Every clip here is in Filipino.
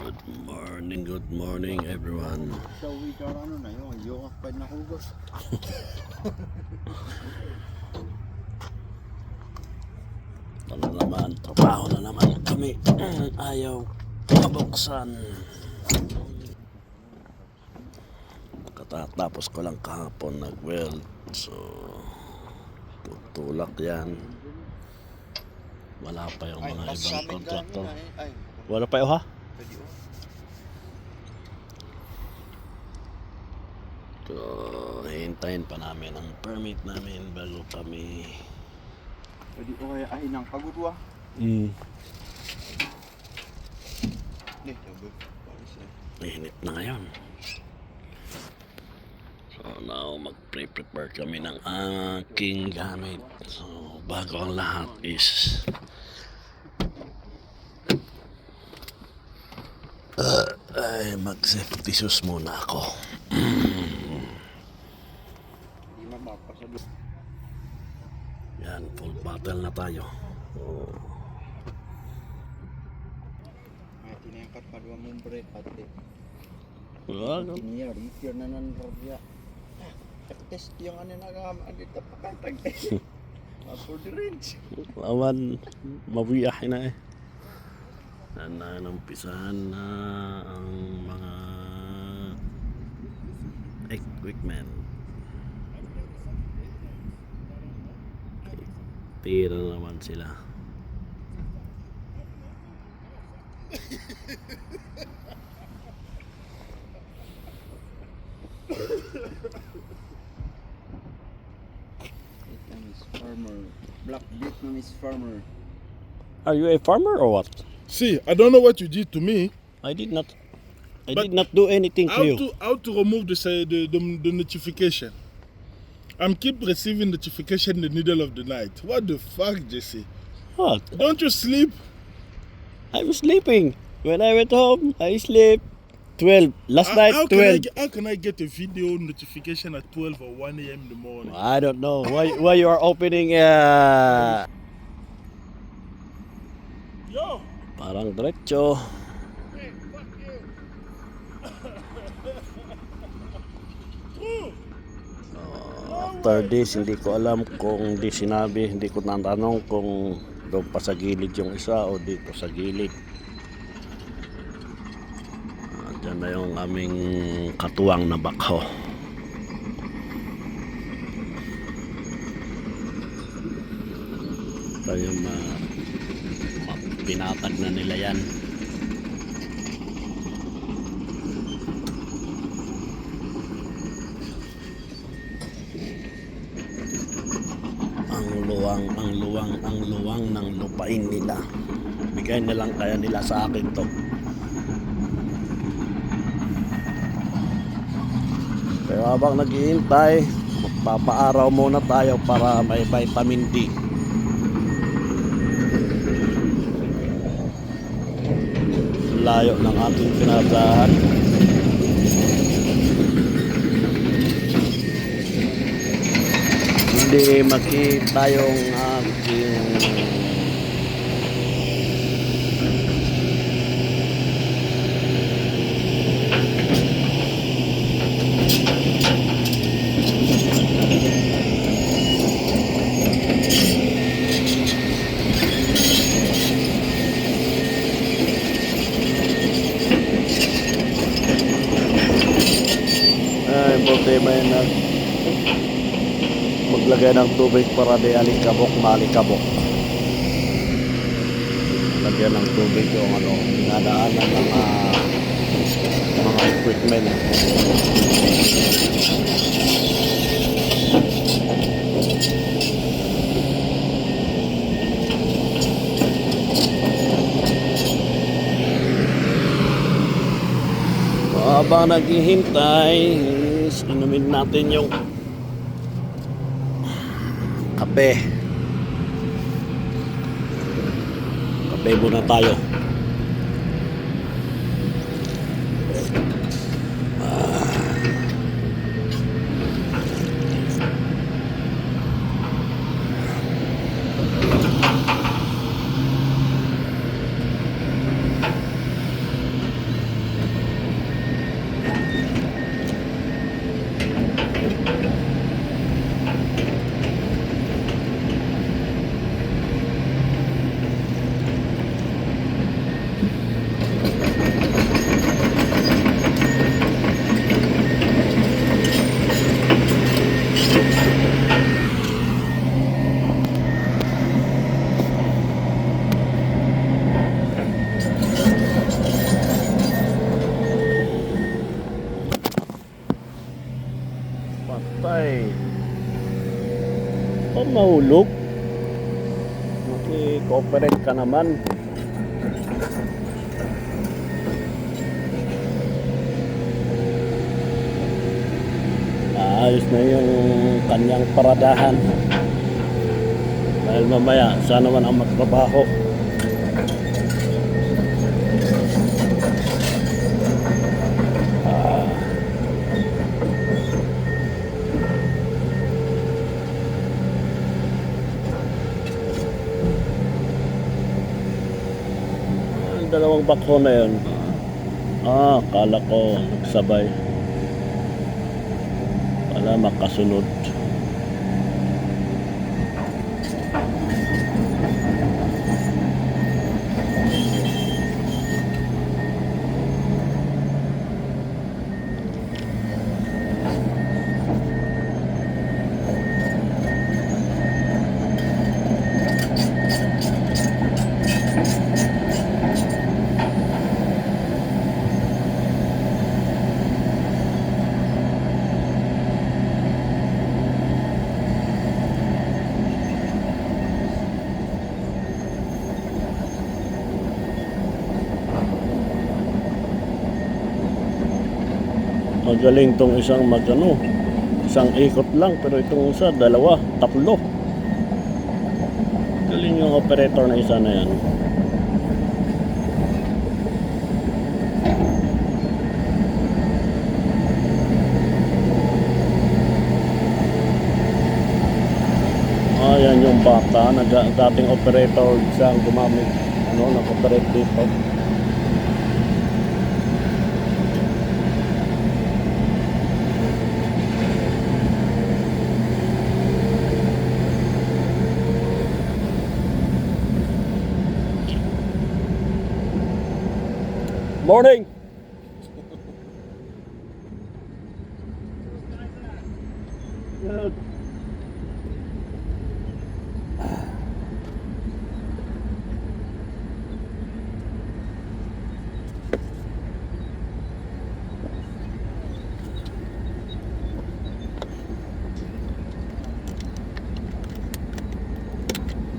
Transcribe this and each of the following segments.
Good morning everyone. Sa uwi ka ano na yung akpad na hugot. Ano naman, trabaho na naman kami. Ayaw mabuksan. Katatapos ko lang kahapon nag-weld. So, tutulak yan. Wala pa yung mga ibang contractor. Wala pa yun ha? So, hintayin pa namin ang permit namin bago kami. Pwede ko kaya ay nang pagudwa. Init na ngayon. So now mag-prepare kami ng aking gamit. So bago ang lahat is ay mag-safety shoes muna ako. Yan, full battle na tayo. Oh. Ay tinangkat pa dua mumbre pati. Wala. Niya ripir na nan rodya. Test yung ano nagam dito pakatag. For the range. Lawan, mabiyahin na eh. Nanumpisahan na ang mga equipment. Tira naman sila. Vietnamese farmer. Black Vietnamese farmer. Are you a farmer or what? See, I don't know what you did to me. I did not But do anything to you. How to remove the notification? I'm keep receiving notification in the middle of the night. What the fuck, Jesse? What? Don't you sleep? I was sleeping. When I went home, I sleep 12. Last night, 12. How can I get a video notification at 12 or 1 a.m. in the morning? I don't know why you are opening Yo! parang diretso. Hey, fuck you! True! After this, hindi ko alam kung di sinabi, hindi ko natanong kung doon pa sa gilid yung isa o dito sa gilid. Diyan na yung aming katuwang na bakho. Ito yung pinatag na nila yan. Ang luwang ng lupain nila. Bigay na lang kaya nila sa akin to. Pero habang naghihintay, magpapaaraw muna tayo para may vitamin D. Layo ng ating pinadahan. Hindi makita yung aking buti may maglagay ng tubig para di alikabok maalikabok. Lagyan ng tubig yung dinadaanan ng mga equipment. Habang naghihintay, inumin natin yung kape. Kape muna tayo. mahulog. Cooperate ka naman. Ayos na yung kanyang paradahan. Dahil mamaya, siya naman ang magtrabaho. Dalawang bakho na yun. Akala ko nagsabay. Wala makasunod. Magaling tong isang isang ikot lang, pero itong isa, dalawa, tatlo. Galing yung operator na isa na yan. Ayan yung bata na dating operator siyang gumamit, nag-operate dito. Morning. Good.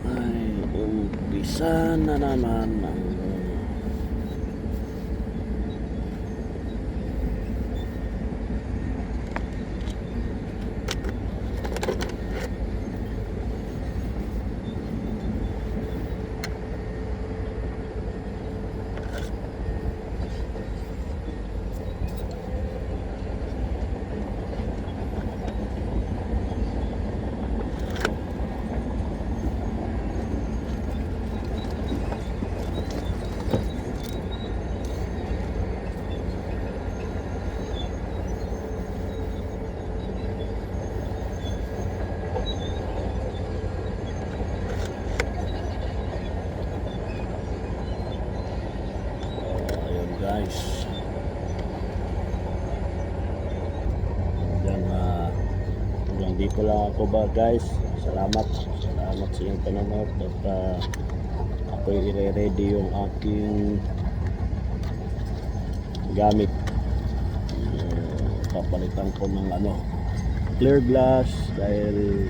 Ay, umpisa na naman ang guys. Hanggang dito lang ako ba guys. Salamat sa iyong panonood at ako i-ready yung aking gamit. Papalitan ko ng clear glass dahil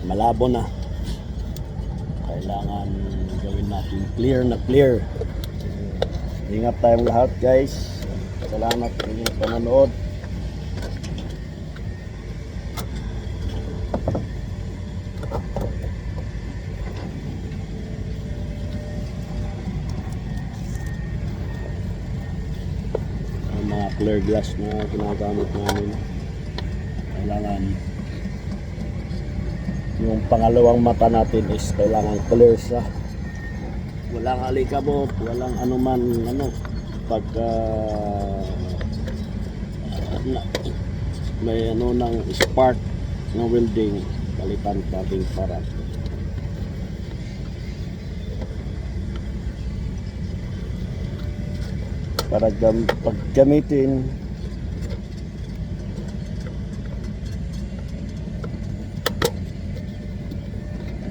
malabo na. Kailangan gawin natin clear na clear. Ingat tayong lahat guys. Salamat sa inyong panonood. Ang mga clear glass na ginagamit namin, kailangan yung pangalawang mata natin is kailangan clear siya. Walang alikabok, walang anuman pagka may ng spark ng welding, balitan natin para paggamitin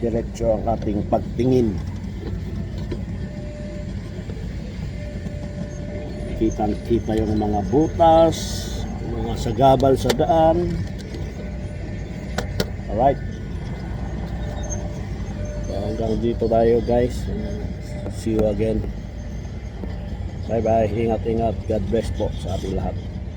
diretso ang ating pagtingin. Kitang-kita yung mga butas, mga sagabal sa daan. Alright. So, hanggang dito tayo guys. See you again. Bye bye. Ingat-ingat. God bless po sa ating lahat.